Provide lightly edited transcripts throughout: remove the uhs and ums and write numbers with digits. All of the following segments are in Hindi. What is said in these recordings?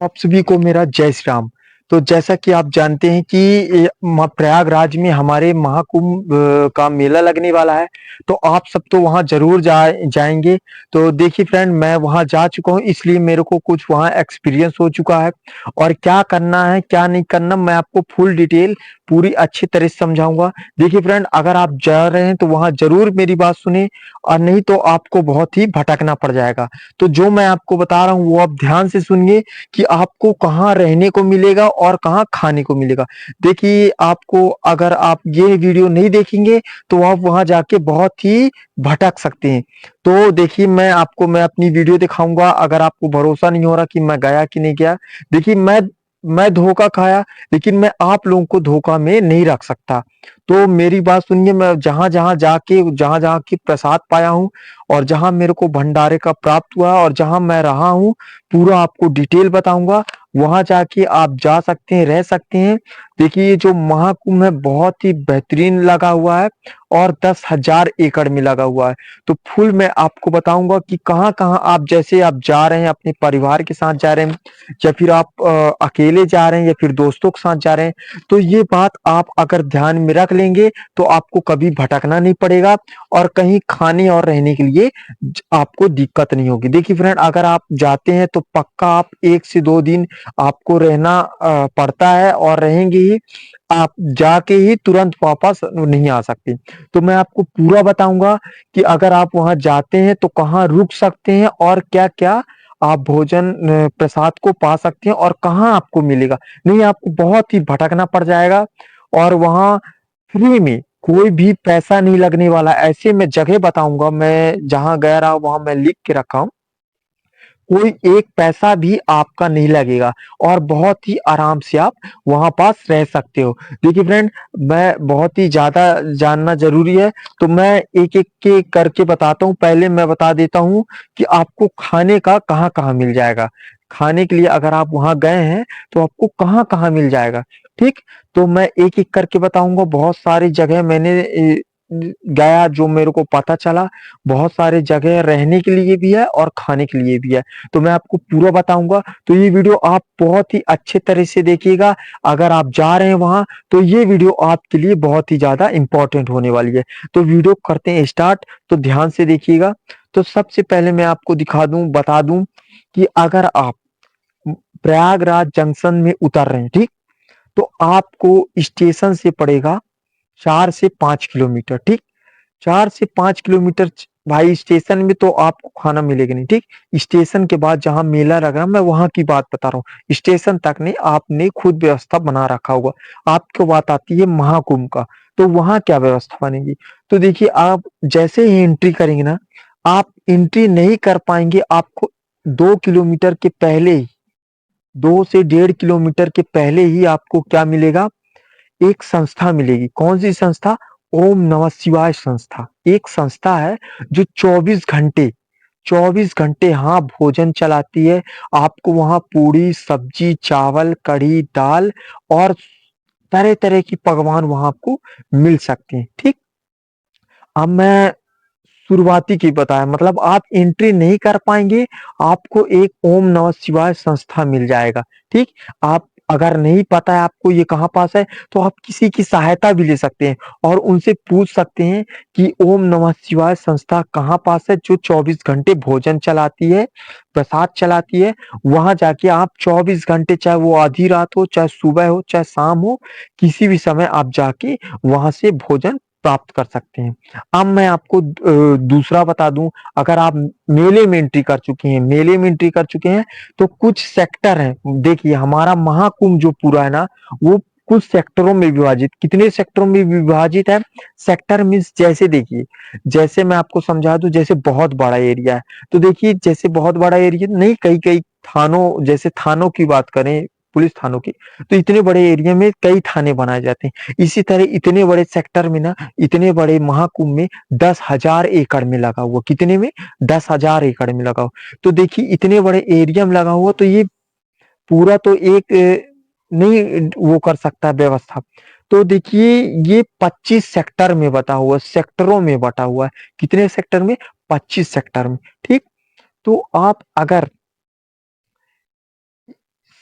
आप सभी को मेरा जय श्री राम। तो जैसा कि आप जानते हैं कि प्रयागराज में हमारे महाकुंभ का मेला लगने वाला है। तो आप सब तो वहां जरूर जाएंगे। तो देखिए फ्रेंड, मैं वहां जा चुका हूं, इसलिए मेरे को कुछ वहां एक्सपीरियंस हो चुका है। और क्या करना है क्या नहीं करना, मैं आपको फुल डिटेल पूरी अच्छी तरह से समझाऊंगा। देखिए फ्रेंड, अगर आप जा रहे हैं तो वहां जरूर मेरी बात सुने, और नहीं तो आपको बहुत ही भटकना पड़ जाएगा। तो जो मैं आपको बता रहा हूँ वो आप ध्यान से सुनिए कि आपको कहाँ रहने को मिलेगा और कहाँ खाने को मिलेगा। देखिए, आपको अगर आप ये वीडियो नहीं देखेंगे तो आप वहां जाके बहुत ही भटक सकते हैं। तो देखिए, मैं अपनी वीडियो दिखाऊंगा। अगर आपको भरोसा नहीं हो रहा कि मैं गया कि नहीं गया, देखिए मैं धोखा खाया, लेकिन मैं आप लोगों को धोखा में नहीं रख सकता। तो मेरी बात सुनिए, मैं जहां जहां की प्रसाद पाया हूँ, और जहां मेरे को भंडारे का प्राप्त हुआ, और जहां मैं रहा हूँ, पूरा आपको डिटेल बताऊंगा। वहां जाके आप जा सकते हैं, रह सकते हैं। देखिए, ये जो महाकुंभ है बहुत ही बेहतरीन लगा हुआ है, और 10,000 एकड़ में लगा हुआ है। तो फुल मैं आपको बताऊंगा कि कहाँ कहाँ आप, जैसे आप जा रहे हैं अपने परिवार के साथ जा रहे हैं, या फिर आप अकेले जा रहे हैं, या फिर दोस्तों के साथ जा रहे हैं, तो ये बात आप अगर ध्यान में रख लेंगे तो आपको कभी भटकना नहीं पड़ेगा, और कहीं खाने और रहने के लिए आपको दिक्कत नहीं होगी। देखिए फ्रेंड, अगर आप जाते हैं तो पक्का आप 1 से 2 दिन आपको रहना पड़ता है, और रहेंगे ही। आप जाके ही तुरंत वापस नहीं आ सकते। तो मैं आपको पूरा बताऊंगा कि अगर आप वहां जाते हैं तो कहाँ रुक सकते हैं, और क्या क्या आप भोजन प्रसाद को पा सकते हैं, और कहाँ आपको मिलेगा। नहीं, आपको बहुत ही भटकना पड़ जाएगा। और वहां फ्री में कोई भी पैसा नहीं लगने वाला। ऐसे मैं जगह बताऊंगा, मैं जहां गया रहा वहां मैं लिख के रखा हूं। कोई एक पैसा भी आपका नहीं लगेगा, और बहुत ही आराम से आप वहां पास रह सकते हो। देखिए फ्रेंड, मैं बहुत ही ज्यादा जानना जरूरी है, तो मैं एक एक के करके बताता हूँ। पहले मैं बता देता हूँ कि आपको खाने का कहाँ कहाँ मिल जाएगा। खाने के लिए अगर आप वहां गए हैं तो आपको कहाँ कहाँ मिल जाएगा। ठीक, तो मैं एक एक करके बताऊंगा। बहुत सारी जगह मैंने गया, जो मेरे को पता चला। बहुत सारे जगह रहने के लिए भी है और खाने के लिए भी है। तो मैं आपको पूरा बताऊंगा। तो ये वीडियो आप बहुत ही अच्छे तरह से देखिएगा। अगर आप जा रहे हैं वहां, तो ये वीडियो आपके लिए बहुत ही ज्यादा इंपॉर्टेंट होने वाली है। तो वीडियो करते हैं स्टार्ट, तो ध्यान से देखिएगा। तो सबसे पहले मैं आपको बता दूं कि अगर आप प्रयागराज जंक्शन में उतर रहे हैं, ठीक, तो आपको स्टेशन से पड़ेगा 4 से 5 किलोमीटर। ठीक, 4 से 5 किलोमीटर। भाई, स्टेशन में तो आपको खाना मिलेगा नहीं। ठीक, स्टेशन के बाद जहां मेला लग रहा है, मैं वहां की बात बता रहा हूँ। स्टेशन तक नहीं, आपने खुद व्यवस्था बना रखा होगा। आपको बात आती है महाकुंभ का, तो वहां क्या व्यवस्था बनेगी। तो देखिए, आप जैसे ही एंट्री करेंगे ना, आप एंट्री नहीं कर पाएंगे। आपको 2 किलोमीटर के पहले ही, 2 से 1.5 किलोमीटर के पहले ही आपको क्या मिलेगा, एक संस्था मिलेगी। कौन सी संस्था? ओम नमः शिवाय संस्था। एक संस्था है जो 24 घंटे हाँ भोजन चलाती है। आपको वहां पूड़ी सब्जी चावल कढ़ी दाल और तरह तरह की पकवान वहां आपको मिल सकते हैं। ठीक, अब मैं शुरुआती की बताया, मतलब आप एंट्री नहीं कर पाएंगे। आपको एक ओम नमः शिवाय संस्था मिल जाएगा। ठीक, आप अगर नहीं पता है आपको ये कहाँ पास है, तो आप किसी की सहायता भी ले सकते हैं, और उनसे पूछ सकते हैं कि ओम नमः शिवाय संस्था कहाँ पास है, जो 24 घंटे भोजन चलाती है, प्रसाद चलाती है। वहां जाके आप 24 घंटे, चाहे वो आधी रात हो, चाहे सुबह हो, चाहे शाम हो, किसी भी समय आप जाके वहां से भोजन प्राप्त कर सकते हैं। अब मैं आपको दूसरा बता दूं। अगर आप मेले में एंट्री कर चुके हैं, तो कुछ सेक्टर हैं। देखिए, हमारा महाकुंभ जो पूरा है ना, वो कुछ सेक्टरों में विभाजित, कितने सेक्टरों में विभाजित है। सेक्टर मीन्स, जैसे देखिए, जैसे मैं आपको समझा दूं, जैसे बहुत बड़ा एरिया है। तो देखिए, जैसे बहुत बड़ा एरिया नहीं, कई कई थानों, जैसे थानों की बात करें, पुलिस थानों की, तो इतने बड़े एरिया में कई थाने बनाए जाते हैं। इसी तरह इतने बड़े सेक्टर में ना, इतने बड़े महाकुंभ में 10,000 एकड़ में लगा हुआ। कितने में? 10,000 एकड़ में लगा हुआ। तो देखिए, इतने बड़े एरिया में लगा हुआ, तो ये पूरा तो एक नहीं वो कर सकता व्यवस्था। तो देखिए, ये 25 सेक्टर में बटा हुआ, सेक्टरों में बटा हुआ है। कितने सेक्टर में? 25 सेक्टर में। ठीक, तो आप अगर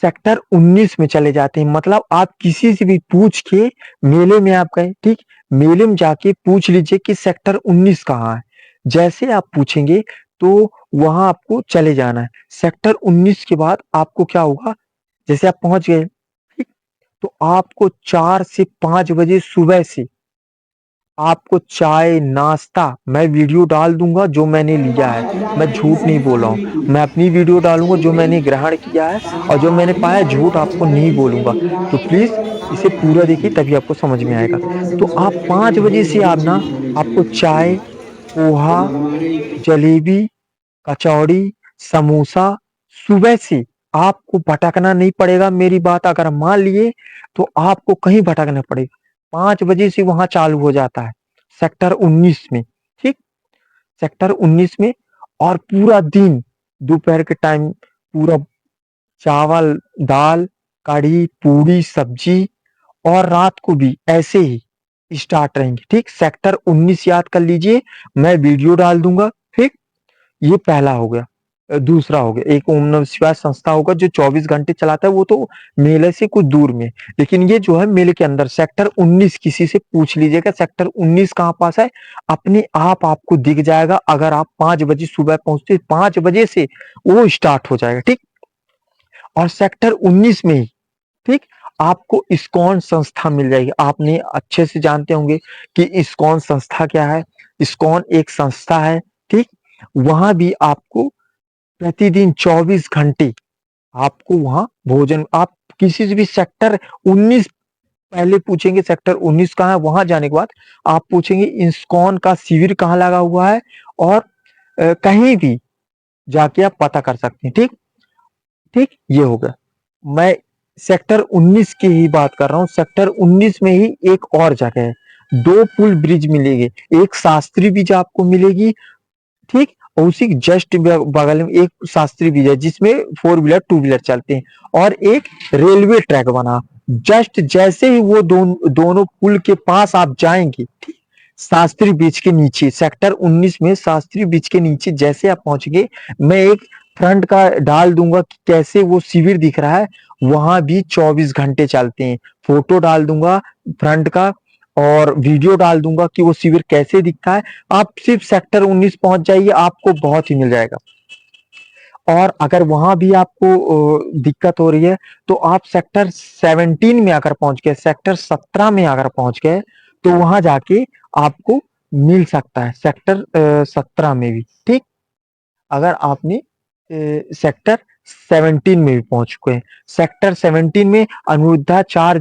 सेक्टर 19 में चले जाते हैं। मतलब आप किसी से भी पूछ के मेले में आप गए, ठीक? मेले में जाके पूछ लीजिए कि सेक्टर 19 कहाँ है। जैसे आप पूछेंगे तो वहां आपको चले जाना है। सेक्टर 19 के बाद आपको क्या होगा, जैसे आप पहुंच गए, ठीक? तो आपको 4 से 5 बजे सुबह से आपको चाय, नाश्ता मैं वीडियो डाल दूँगा जो मैंने लिया है। मैं झूठ नहीं बोल रहा हूँ। मैं अपनी वीडियो डालूँगा जो मैंने ग्रहण किया है और जो मैंने पाया, झूठ आपको नहीं बोलूँगा। तो प्लीज़ इसे पूरा देखिए तभी आपको समझ में आएगा। तो आप 5 बजे से आप ना आपको चाय, पोहा, जलेबी, कचौड़ी, समोसा सुबह से आपको भटकना नहीं पड़ेगा। मेरी बात अगर मान लिए तो आपको कहीं भटकना पड़ेगा। 5 बजे से वहाँ चालू हो जाता है सेक्टर 19 में, ठीक? सेक्टर 19 में और पूरा दिन दोपहर के टाइम पूरा चावल, दाल, कढ़ी, पूड़ी, सब्जी और रात को भी ऐसे ही स्टार्ट रहेंगे, ठीक? सेक्टर 19 याद कर लीजिए, मैं वीडियो डाल दूँगा, ठीक? ये पहला हो गया। दूसरा हो गया, एक ओम नमः शिवाय संस्था होगा जो 24 घंटे चलाता है, वो तो मेले से कुछ दूर में। लेकिन ये जो है मेले के अंदर सेक्टर 19 किसी से पूछ लीजिएगा सेक्टर 19 कहाँ पास है, अपने आप आपको दिख जाएगा। अगर आप 5 बजे सुबह पहुँचते 5 बजे से वो स्टार्ट हो जाएगा, ठीक? और सेक्टर 19 में ही, ठीक? आपको इस्कॉन संस्था मिल जाएगी। आपने अच्छे से जानते होंगे कि इस्कॉन संस्था क्या है। इस्कॉन एक संस्था है, ठीक? वहाँ भी आपको प्रतिदिन 24 घंटे आपको वहाँ भोजन, आप किसी से भी सेक्टर 19 पहले पूछेंगे सेक्टर 19 कहाँ है, वहाँ जाने के बाद आप पूछेंगे इस्कॉन का शिविर कहाँ लगा हुआ है और कहीं भी जाके आप पता कर सकते हैं, ठीक? ठीक? ये हो गया। मैं सेक्टर 19 की ही बात कर रहा हूँ। सेक्टर 19 में ही एक और जगह है। 2 पुल ब्रिज मिलेंगे। एक शास्त्री ब्रिज आपको मिलेगी, ठीक? और उसी के जस्ट बगल में एक शास्त्री ब्रिज है जिसमें 4 व्हीलर, 2 व्हीलर चलते हैं और एक रेलवे ट्रैक बना। जस्ट जैसे ही वो दोनों पुल के पास आप जाएंगे, ठीक? शास्त्री ब्रिज के नीचे सेक्टर 19 में शास्त्री ब्रिज के नीचे जैसे आप पहुंचेंगे, मैं एक फ्रंट का डाल दूंगा कि कैसे वो शिविर दिख रहा है। वहां भी 24 घंटे चलते हैं। फोटो डाल दूंगा फ्रंट का और वीडियो डाल दूंगा कि वो शिविर कैसे दिखता है। आप सिर्फ सेक्टर 19 पहुंच जाइए, आपको बहुत ही मिल जाएगा। और अगर वहां भी आपको दिक्कत हो रही है तो आप सेक्टर 17 में अगर पहुंच गए, सेक्टर 17 में अगर पहुंच गए तो वहां जाके आपको मिल सकता है सेक्टर 17 में भी, ठीक? अगर आपने सेक्टर 17 में भी पहुंच चुके हैं। सेक्टर 17 में अनिरुद्धाचार्य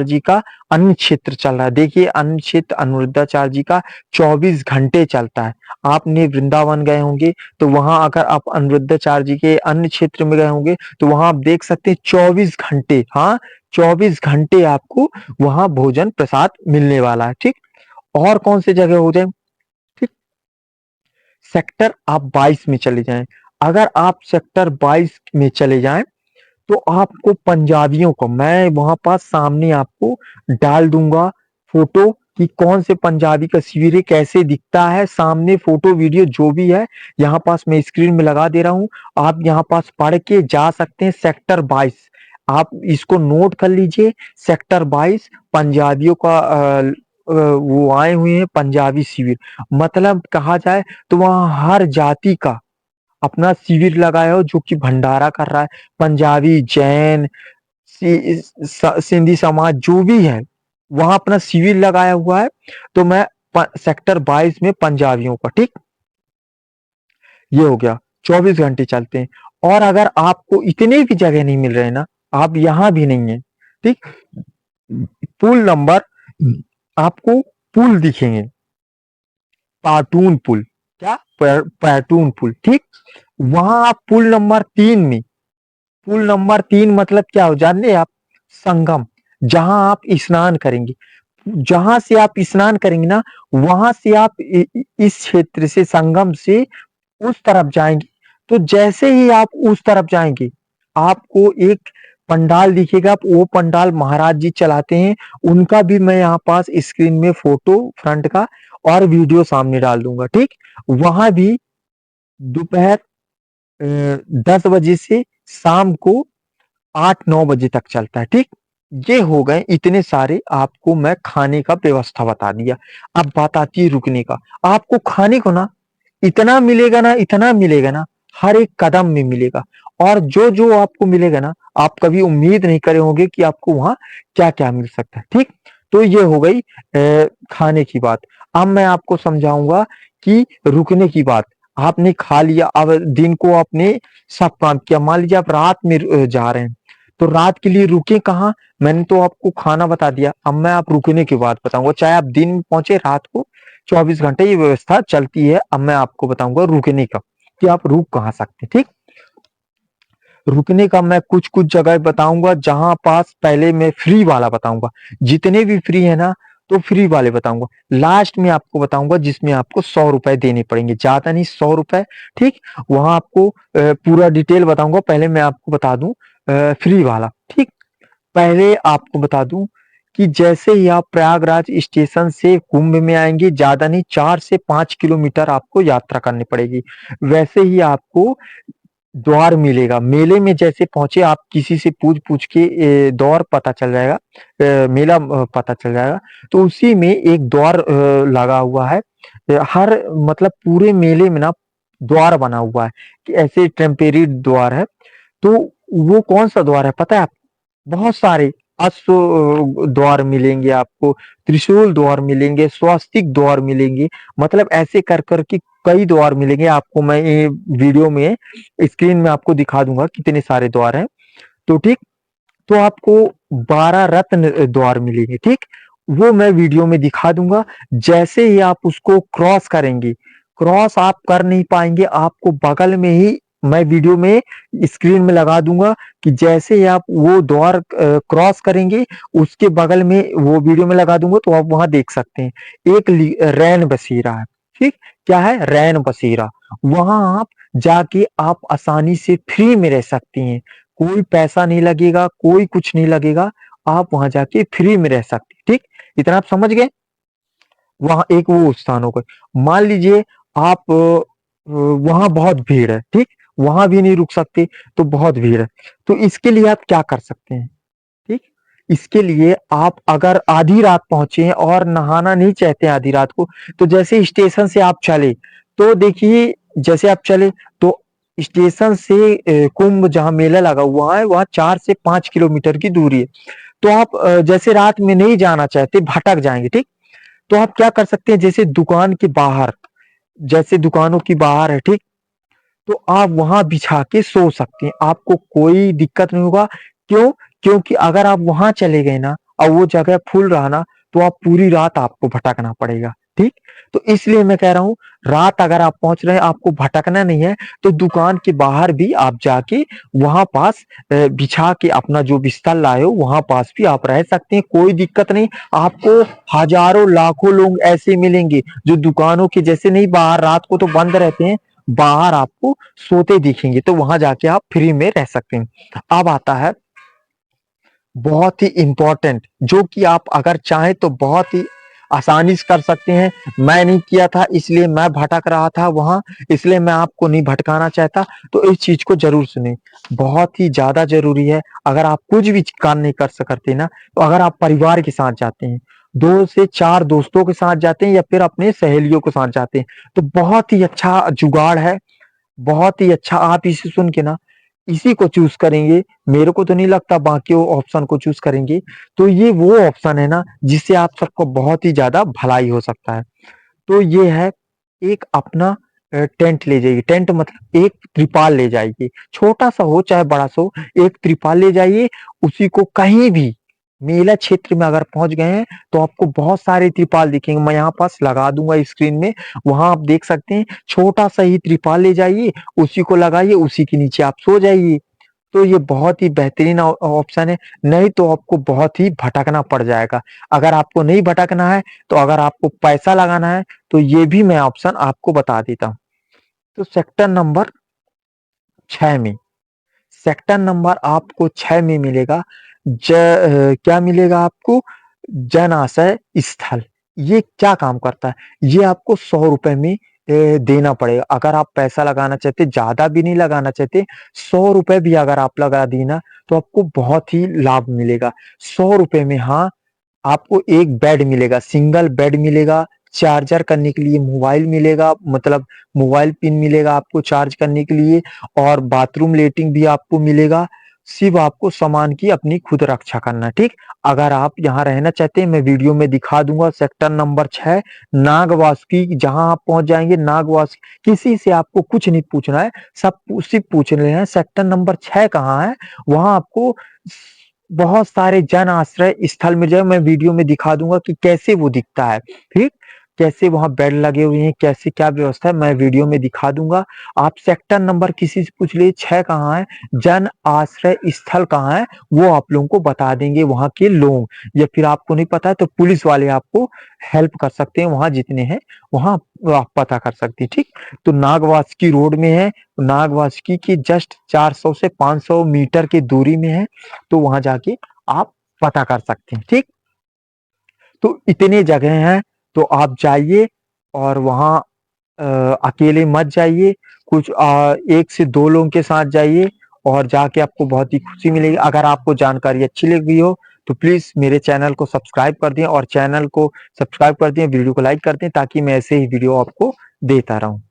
जी का अन्न क्षेत्र चल रहा है। देखिए अन्न क्षेत्र अनिरुद्धाचार्य जी का 24 घंटे चलता है। आपने वृंदावन गए होंगे तो वहां अगर आप अनिरुद्धाचार्य जी के अन्न क्षेत्र में गए होंगे तो वहां आप देख सकते हैं 24 घंटे, हाँ 24 घंटे आपको वहां भोजन प्रसाद मिलने वाला है, ठीक? और कौन सी जगह हो जाए, ठीक? सेक्टर आप 22 में चले जाएं। अगर आप सेक्टर 22 में चले जाएं तो आपको पंजाबियों को मैं वहां पास सामने आपको डाल दूंगा फोटो कि कौन से पंजाबी का शिविर है, कैसे दिखता है। सामने फोटो वीडियो जो भी है यहाँ पास मैं स्क्रीन में लगा दे रहा हूँ। आप यहाँ पास पढ़ के जा सकते हैं। सेक्टर 22 आप इसको नोट कर लीजिए। सेक्टर 22 पंजाबियों का वो आए हुए हैं पंजाबी शिविर। मतलब कहा जाए तो वहाँ हर जाति का अपना शिविर लगाया हो जो कि भंडारा कर रहा है। पंजाबी, जैन, सिंधी समाज जो भी है वहां अपना शिविर लगाया हुआ है। तो मैं सेक्टर 22 में पंजाबियों का, ठीक? ये हो गया। 24 घंटे चलते हैं। और अगर आपको इतने भी जगह नहीं मिल रहे ना, आप यहां भी नहीं है, ठीक? पुल नंबर आपको पुल दिखेंगे, पाटून पुल, क्या पाटून पुल, ठीक? वहां आप पुल नंबर 3 में, पुल नंबर 3 मतलब क्या हो जानते हैं आप? संगम, जहां आप स्नान करेंगे। जहां से आप स्नान करेंगे ना, वहां से आप इस क्षेत्र से संगम से उस तरफ जाएंगे। तो जैसे ही आप उस तरफ जाएंगे आपको एक पंडाल दिखेगा। वो पंडाल महाराज जी चलाते हैं। उनका भी मैं यहाँ पास स्क्रीन में फोटो फ्रंट का और वीडियो सामने डाल दूंगा, ठीक? वहां भी दोपहर 10 बजे से शाम को 8-9 बजे तक चलता है, ठीक? ये हो गए इतने सारे आपको मैं खाने का व्यवस्था बता दिया। अब बात आती है रुकने का। आपको खाने को ना इतना मिलेगा ना, हर एक कदम में मिलेगा और जो-जो आपको मिलेगा ना, आप कभी उम्मीद नहीं करे होंगे कि आपको वहाँ क्या-क्या मिल सकता है, ठीक? तो ये हो गई खाने की बात। अब मैं आपको समझाऊँगा कि रुकने की बात। आपने खा लिया, अब दिन को आपने सब काम किया, मान लीजिए आप रात में जा रहे हैं, तो रात के लिए रुके कहाँ? मैंने तो आपको खाना बता दिया, अब मैं आप रुकने की बात बताऊँगा, चाहे आप दिन में पहुँचे, रात को 24 घंटे ये व्यवस्था चलती है। अब मैं आपको बताऊँगा रुकने का, कि आप रुक कहाँ सकते हैं, ठीक? रुकने का मैं कुछ-कुछ जगह बताऊँगा, जहाँ पास पहले मैं फ्री वाला बताऊँगा। जितने भी फ्री है ना, तो फ्री वाले बताऊँगा। लास्ट में आपको बताऊँगा जिसमें आपको ₹100 देने पड़ेंगे, ज़्यादा नहीं ₹100, ठीक? वहाँ आपको पूरा डिटेल बताऊँगा, पहले मैं आपको बता दूँ फ्री वाला, ठीक? पहले आपको बता दूँ कि जैसे ही आप प्रयागराज स्टेशन से कुंभ में आएँगे, ज़्यादा नहीं 4 से 5 किलोमीटर आपको यात्रा करनी पड़ेगी। वैसे ही आपको द्वार मिलेगा। मेले में जैसे पहुँचे आप किसी से पूछ-पूछ के द्वार पता चल जाएगा, मेला पता चल जाएगा। तो उसी में एक द्वार लगा हुआ है। हर मतलब पूरे मेले में ना द्वार बना हुआ है कि ऐसे टेम्परेरी द्वार है। तो वो कौन-सा द्वार है पता है आपको? बहुत सारे द्वार मिलेंगे आपको, त्रिशूल द्वार मिलेंगे, स्वस्तिक द्वार मिलेंगे, मतलब ऐसे कर के कई द्वार मिलेंगे आपको। मैं ये वीडियो में स्क्रीन में आपको दिखा दूँगा कितने सारे द्वार हैं, तो ठीक? तो आपको 12 रत्न द्वार मिलेंगे, ठीक? वो मैं वीडियो में दिखा दूँगा। जैसे ही आप उसको क्रॉस करेंगे, क्रॉस आप कर नहीं पाएँगे, आपको बगल में ही मैं वीडियो में स्क्रीन में लगा दूँगा कि जैसे ही आप वो द्वार क्रॉस करेंगे, उसके बगल में वो वीडियो में लगा दूँगा तो आप वहाँ देख सकते हैं। एक रैन बसेरा है, ठीक? क्या है? रैन बसेरा। वहाँ आप जाके आप आसानी से फ्री में रह सकती हैं। कोई पैसा नहीं लगेगा, कोई कुछ नहीं लगेगा, आप वहाँ जाके फ्री में रह सकती हैं, ठीक? इतना आप समझ गए? वहाँ एक वो स्थान हो गए। मान लीजिए आप वहाँ बहुत भीड़ है, ठीक? वहाँ भी नहीं रुक सकते, तो बहुत भीड़ है। तो इसके लिए आप क्या कर सकते हैं, ठीक? इसके लिए आप अगर आधी रात पहुँचे हैं और नहाना नहीं चाहते हैं आधी रात को, तो जैसे स्टेशन से आप चले, तो देखिए जैसे आप चले तो स्टेशन से कुंभ जहाँ मेला लगा हुआ है, वहाँ 4 से 5 किलोमीटर की दूरी है। तो आप जैसे रात में नहीं जाना चाहते, भटक जाएँगे, ठीक? तो आप क्या कर सकते हैं जैसे दुकान के बाहर, जैसे दुकानों के बाहर है, ठीक? तो आप वहाँ बिछा के सो सकते हैं, आपको कोई दिक्कत नहीं होगा। क्यों? क्योंकि अगर आप वहाँ चले गए ना और वो जगह फुल रहा ना, तो आप पूरी रात आपको भटकना पड़ेगा, ठीक? तो इसलिए मैं कह रहा हूँ, रात अगर आप पहुँच रहे हैं, आपको भटकना नहीं है, तो दुकान के बाहर भी आप जाके वहाँ पास बिछा के अपना जो बिस्तर लाए हो, वहाँ पास भी आप रह सकते हैं, कोई दिक्कत नहीं। आपको हज़ारों, लाखों लोग ऐसे मिलेंगे, जो दुकानों के जैसे नहीं बाहर रात को तो बंद रहते हैं, बाहर आपको सोते दिखेंगे, तो वहाँ जाके आप फ्री में रह सकते हैं। अब आता है बहुत ही इम्पोर्टेंट, जो कि आप अगर चाहें तो बहुत ही आसानी से कर सकते हैं। मैं नहीं किया था इसलिए मैं भटक रहा था वहाँ, इसलिए मैं आपको नहीं भटकाना चाहता, तो इस चीज़ को ज़रूर सुनें। बहुत ही ज़्यादा ज़रूरी है, अगर आप कुछ भी काम नहीं कर सकते ना, तो अगर आप परिवार के साथ जाते हैं, 2 से 4 दोस्तों के साथ जाते हैं या फिर अपने सहेलियों के साथ जाते हैं, तो बहुत ही अच्छा जुगाड़ है, बहुत ही अच्छा। आप इसे सुन के ना इसी को चूज़ करेंगे, मेरे को तो नहीं लगता बाकी वो ऑप्शन को चूज़ करेंगे। तो ये वो ऑप्शन है ना जिससे आप सबको बहुत ही ज़्यादा भलाई हो सकता है। तो ये है, एक अपना टेंट ले जाइए, टेंट मतलब एक त्रिपाल ले जाइए, छोटा-सा हो चाहे बड़ा-सा हो, एक त्रिपाल ले जाइए, उसी को कहीं भी मेला क्षेत्र में अगर पहुँच गए हैं, तो आपको बहुत सारे त्रिपाल दिखेंगे, मैं यहाँ पास लगा दूँगा स्क्रीन में, वहाँ आप देख सकते हैं, छोटा-सा ही त्रिपाल ले जाइए, उसी को लगाइए, उसी के नीचे आप सो जाइए। तो ये बहुत ही बेहतरीन ऑप्शन है, नहीं तो आपको बहुत ही भटकना पड़ जाएगा। अगर आपको नहीं भटकना है, तो अगर आपको पैसा लगाना है, तो ये भी मैं ऑप्शन आपको बता देता हूँ। तो सेक्टर नंबर 6 में, सेक्टर नंबर आपको 6 में मिलेगा क्या मिलेगा आपको? जन आश्रय स्थल। ये क्या काम करता है? ये आपको ₹100 में देना पड़ेगा। अगर आप पैसा लगाना चाहते, ज़्यादा भी नहीं लगाना चाहते, ₹100 भी अगर आप लगा दी ना, तो आपको बहुत ही लाभ मिलेगा। ₹100 में हाँ, आपको एक बेड मिलेगा, सिंगल बेड मिलेगा, चार्जर करने के लिए मोबाइल मिलेगा, मतलब मोबाइल पिन मिलेगा आपको चार्ज करने के लिए, और बाथरूम लैट्रिन भी आपको मिलेगा। सिर्फ आपको सामान की अपनी खुद रक्षा करना है, ठीक? अगर आप यहाँ रहना चाहते हैं, मैं वीडियो में दिखा दूँगा, सेक्टर नंबर 6 नागवासुकी, जहाँ आप पहुँच जाएँगे नागवासुकी, किसी से आपको कुछ नहीं पूछना है, सब सिर्फ पूछने हैं सेक्टर नंबर 6 कहाँ है? वहाँ आपको बहुत सारे जन आश्रय स्थल मिल जाए, मैं वीडियो में दिखा दूँगा कि कैसे वो दिखता है, ठीक? कैसे वहाँ बेड लगे हुए हैं, कैसे क्या व्यवस्था है, मैं वीडियो में दिखा दूँगा। आप सेक्टर नंबर किसी से पूछ लीजिए 6 कहाँ है, जन आश्रय स्थल कहाँ है, वो आप लोगों को बता देंगे वहाँ के लोग, या फिर आपको नहीं पता है तो पुलिस वाले आपको हेल्प कर सकते हैं, वहाँ जितने हैं, वहाँ आप पता कर सकते हैं, ठीक? तो नागवासुकी रोड में है, नागवासुकी के जस्ट 400 से 500 मीटर की दूरी में है, तो वहाँ जाके आप पता कर सकते हैं, ठीक? तो इतने जगह हैं, तो आप जाइए, और वहाँ अकेले मत जाइए, कुछ 1 से 2 लोगों के साथ जाइए, और जाके आपको बहुत ही खुशी मिलेगी। अगर आपको जानकारी अच्छी लगी हो, तो प्लीज़ मेरे चैनल को सब्सक्राइब कर दें, और चैनल को सब्सक्राइब कर दें, वीडियो को लाइक कर दें, ताकि मैं ऐसे ही वीडियो आपको देता रहूँ।